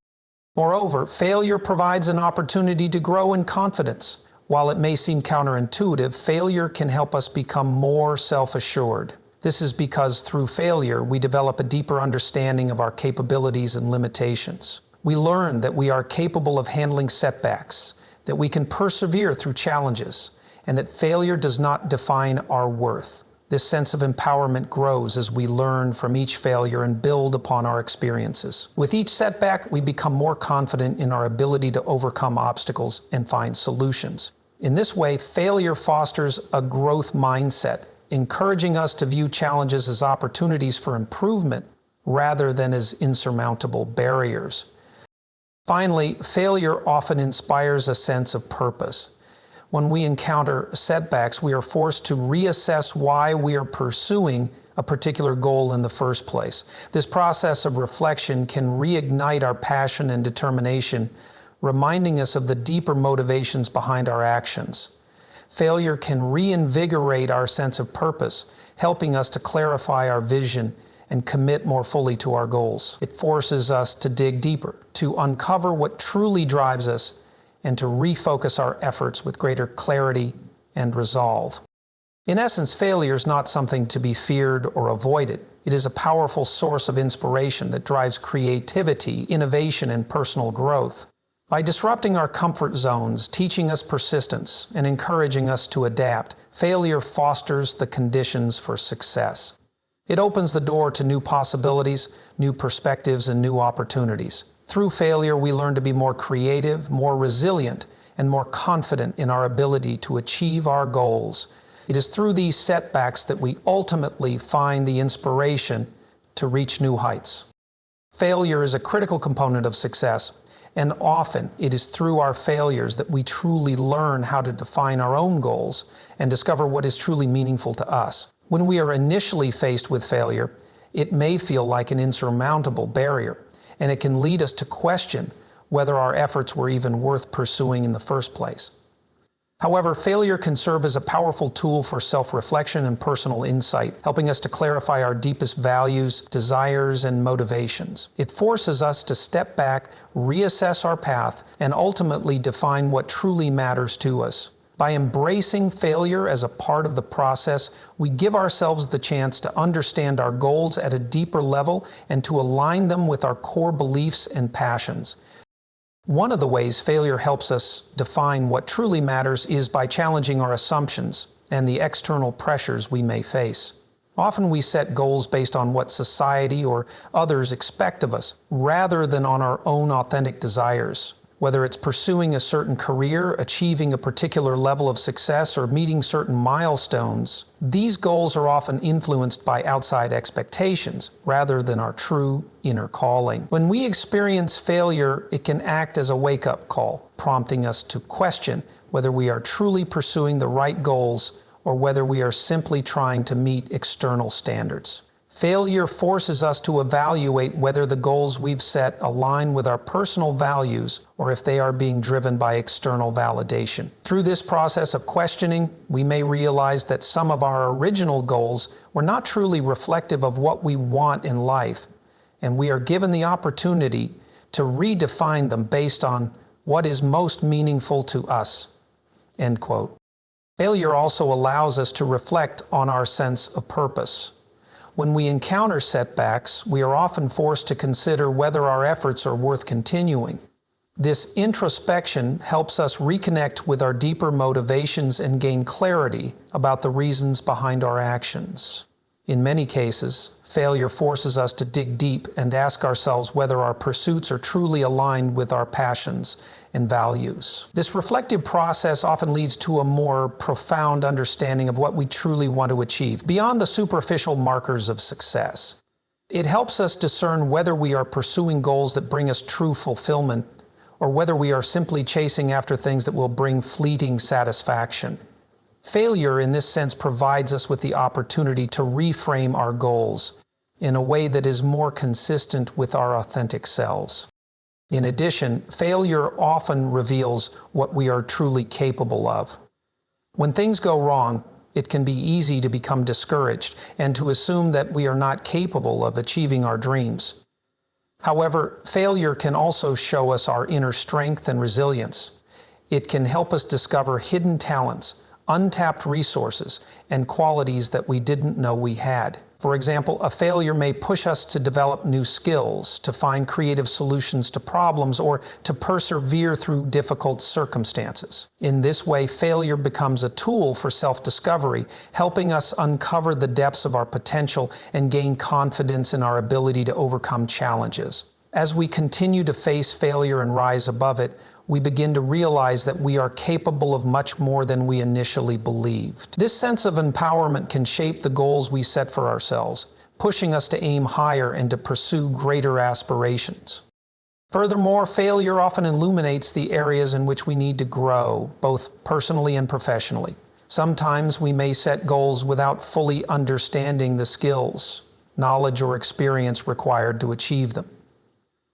Moreover, failure provides an opportunity to grow in confidence. While it may seem counterintuitive, failure can help us become more self-assured. This is because through failure, we develop a deeper understanding of our capabilities and limitations. We learn that we are capable of handling setbacks, that we can persevere through challenges, and that failure does not define our worth. This sense of empowerment grows as we learn from each failure and build upon our experiences. With each setback, we become more confident in our ability to overcome obstacles and find solutions. In this way, failure fosters a growth mindset, encouraging us to view challenges as opportunities for improvement rather than as insurmountable barriers. Finally, failure often inspires a sense of purpose. When we encounter setbacks, we are forced to reassess why we are pursuing a particular goal in the first place. This process of reflection can reignite our passion and determination, reminding us of the deeper motivations behind our actions. Failure can reinvigorate our sense of purpose, helping us to clarify our vision and commit more fully to our goals. It forces us to dig deeper, to uncover what truly drives us, and to refocus our efforts with greater clarity and resolve. In essence, failure is not something to be feared or avoided. It is a powerful source of inspiration that drives creativity, innovation, and personal growth. By disrupting our comfort zones, teaching us persistence, and encouraging us to adapt, failure fosters the conditions for success. It opens the door to new possibilities, new perspectives, and new opportunities. Through failure, we learn to be more creative, more resilient, and more confident in our ability to achieve our goals. It is through these setbacks that we ultimately find the inspiration to reach new heights. Failure is a critical component of success, and often it is through our failures that we truly learn how to define our own goals and discover what is truly meaningful to us. When we are initially faced with failure, it may feel like an insurmountable barrier, and it can lead us to question whether our efforts were even worth pursuing in the first place. However, failure can serve as a powerful tool for self-reflection and personal insight, helping us to clarify our deepest values, desires, and motivations. It forces us to step back, reassess our path, and ultimately define what truly matters to us. By embracing failure as a part of the process, we give ourselves the chance to understand our goals at a deeper level and to align them with our core beliefs and passions. One of the ways failure helps us define what truly matters is by challenging our assumptions and the external pressures we may face. Often we set goals based on what society or others expect of us, rather than on our own authentic desires. Whether it's pursuing a certain career, achieving a particular level of success, or meeting certain milestones, these goals are often influenced by outside expectations rather than our true inner calling. When we experience failure, it can act as a wake-up call, prompting us to question whether we are truly pursuing the right goals or whether we are simply trying to meet external standards. Failure forces us to evaluate whether the goals we've set align with our personal values or if they are being driven by external validation. Through this process of questioning, we may realize that some of our original goals were not truly reflective of what we want in life, and we are given the opportunity to redefine them based on what is most meaningful to us. End quote. Failure also allows us to reflect on our sense of purpose. When we encounter setbacks, we are often forced to consider whether our efforts are worth continuing. This introspection helps us reconnect with our deeper motivations and gain clarity about the reasons behind our actions. In many cases, failure forces us to dig deep and ask ourselves whether our pursuits are truly aligned with our passions and values. This reflective process often leads to a more profound understanding of what we truly want to achieve, beyond the superficial markers of success. It helps us discern whether we are pursuing goals that bring us true fulfillment, or whether we are simply chasing after things that will bring fleeting satisfaction. Failure, in this sense, provides us with the opportunity to reframe our goals in a way that is more consistent with our authentic selves. In addition, failure often reveals what we are truly capable of. When things go wrong, it can be easy to become discouraged and to assume that we are not capable of achieving our dreams. However, failure can also show us our inner strength and resilience. It can help us discover hidden talents, untapped resources, and qualities that we didn't know we had. For example, a failure may push us to develop new skills, to find creative solutions to problems, or to persevere through difficult circumstances. In this way, failure becomes a tool for self-discovery, helping us uncover the depths of our potential and gain confidence in our ability to overcome challenges. As we continue to face failure and rise above it, we begin to realize that we are capable of much more than we initially believed. This sense of empowerment can shape the goals we set for ourselves, pushing us to aim higher and to pursue greater aspirations. Furthermore, failure often illuminates the areas in which we need to grow, both personally and professionally. Sometimes we may set goals without fully understanding the skills, knowledge, or experience required to achieve them.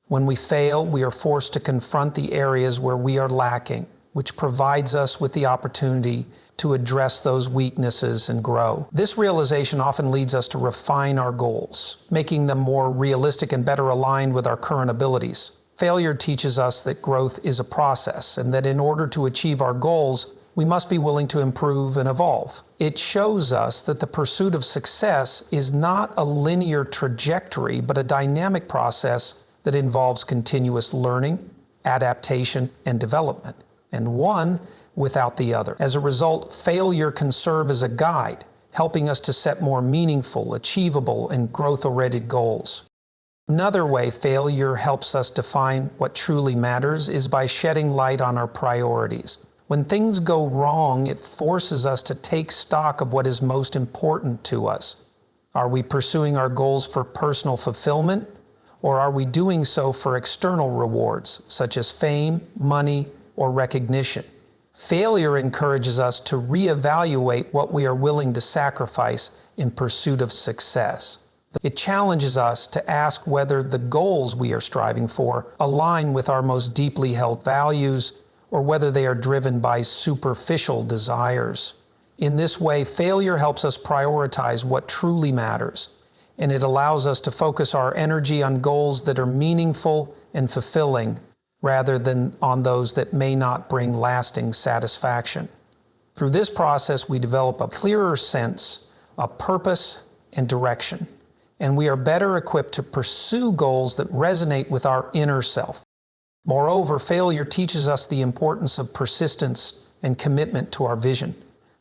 When we fail, we are forced to confront the areas where we are lacking, which provides us with the opportunity to address those weaknesses and grow. This realization often leads us to refine our goals, making them more realistic and better aligned with our current abilities. Failure teaches us that growth is a process, and that in order to achieve our goals, we must be willing to improve and evolve. It shows us that the pursuit of success is not a linear trajectory, but a dynamic process that involves continuous learning, adaptation, and development, and one without the other. As a result, failure can serve as a guide, helping us to set more meaningful, achievable, and growth-oriented goals. Another way failure helps us define what truly matters is by shedding light on our priorities. When things go wrong, it forces us to take stock of what is most important to us. Are we pursuing our goals for personal fulfillment, or are we doing so for external rewards, such as fame, money, or recognition? Failure encourages us to reevaluate what we are willing to sacrifice in pursuit of success. It challenges us to ask whether the goals we are striving for align with our most deeply held values, or whether they are driven by superficial desires. In this way, failure helps us prioritize what truly matters, and it allows us to focus our energy on goals that are meaningful and fulfilling, rather than on those that may not bring lasting satisfaction. Through this process, we develop a clearer sense of purpose and direction, and we are better equipped to pursue goals that resonate with our inner self. Moreover, failure teaches us the importance of persistence and commitment to our vision.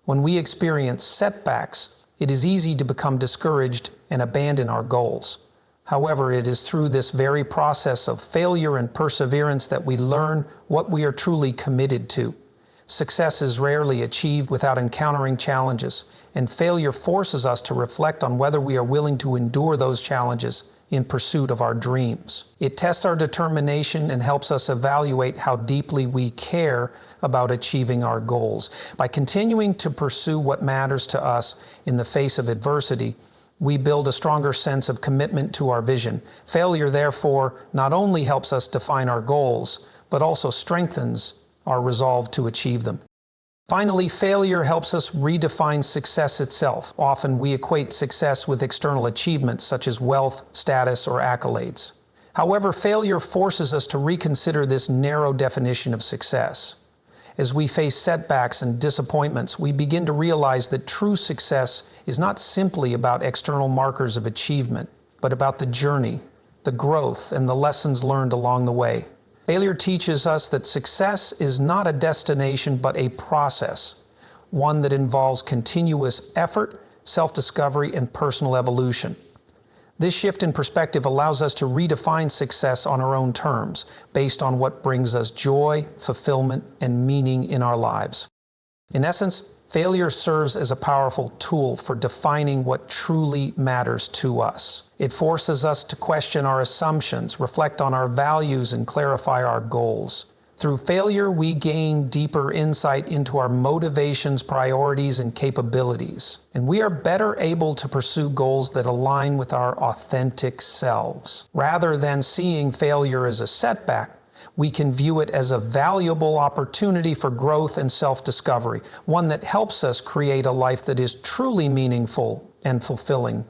When we experience setbacks, it is easy to become discouraged and abandon our goals. However, it is through this very process of failure and perseverance that we learn what we are truly committed to. Success is rarely achieved without encountering challenges, and failure forces us to reflect on whether we are willing to endure those challenges in pursuit of our dreams. It tests our determination and helps us evaluate how deeply we care about achieving our goals. By continuing to pursue what matters to us in the face of adversity, we build a stronger sense of commitment to our vision. Failure, therefore, not only helps us define our goals, but also strengthens our resolve to achieve them. Finally, failure helps us redefine success itself. Often we equate success with external achievements such as wealth, status, or accolades. However, failure forces us to reconsider this narrow definition of success. As we face setbacks and disappointments, we begin to realize that true success is not simply about external markers of achievement, but about the journey, the growth, and the lessons learned along the way. Failure teaches us that success is not a destination but a process, one that involves continuous effort, self-discovery, and personal evolution. This shift in perspective allows us to redefine success on our own terms, based on what brings us joy, fulfillment, and meaning in our lives. In essence, failure serves as a powerful tool for defining what truly matters to us. It forces us to question our assumptions, reflect on our values, and clarify our goals. Through failure, we gain deeper insight into our motivations, priorities, and capabilities. And we are better able to pursue goals that align with our authentic selves. Rather than seeing failure as a setback, we can view it as a valuable opportunity for growth and self-discovery, one that helps us create a life that is truly meaningful and fulfilling.